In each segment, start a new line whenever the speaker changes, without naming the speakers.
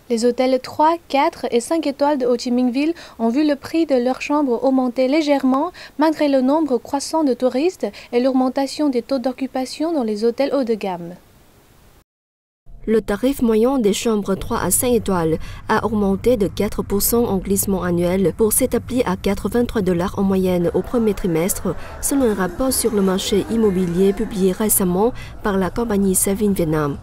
Les hôtels 3, 4 et 5 étoiles de Ho Chi Minh Ville ont vu le prix de leurs chambres augmenter légèrement malgré le nombre croissant de touristes et l'augmentation des taux d'occupation dans les hôtels haut de gamme.
Le tarif moyen des chambres 3 à 5 étoiles a augmenté de 4% en glissement annuel pour s'établir à 83 $ en moyenne au premier trimestre, selon un rapport sur le marché immobilier publié récemment par la compagnie Savin Vietnam.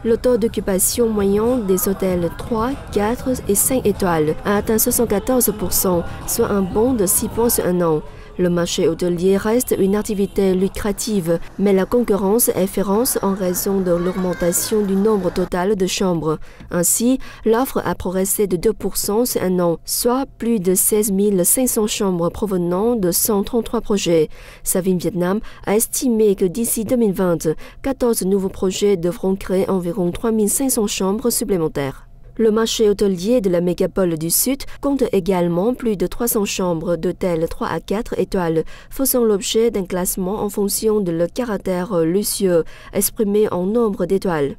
Le taux d'occupation moyen des hôtels 3, 4 et 5 étoiles a atteint 74%, soit un bond de 6 points sur un an. Le marché hôtelier reste une activité lucrative, mais la concurrence est féroce en raison de l'augmentation du nombre total de chambres. Ainsi, l'offre a progressé de 2% sur un an, soit plus de 16 500 chambres provenant de 133 projets. Savin Vietnam a estimé que d'ici 2020, 14 nouveaux projets devront créer environ 3 500 chambres supplémentaires. Le marché hôtelier de la mégapole du Sud compte également plus de 300 chambres d'hôtels 3 à 4 étoiles, faisant l'objet d'un classement en fonction de leur caractère luxueux, exprimé en nombre d'étoiles.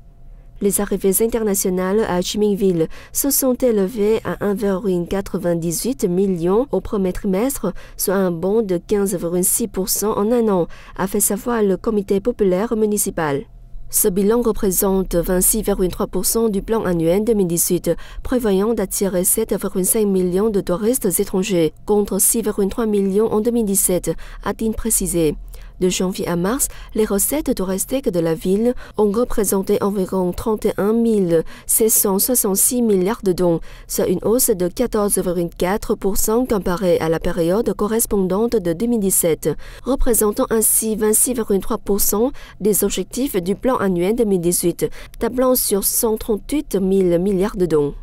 Les arrivées internationales à Ho Chi Minh Ville se sont élevées à 1,98 million au premier trimestre, soit un bond de 15,6% en un an, a fait savoir le comité populaire municipal. Ce bilan représente 26,3% du plan annuel 2018, prévoyant d'attirer 7,5 millions de touristes étrangers, contre 6,3 millions en 2017, a-t-il précisé. De janvier à mars, les recettes touristiques de la ville ont représenté environ 31 766 milliards de dong, soit une hausse de 14,4% comparée à la période correspondante de 2017, représentant ainsi 26,3% des objectifs du plan annuel 2018, tablant sur 138 000 milliards de dong.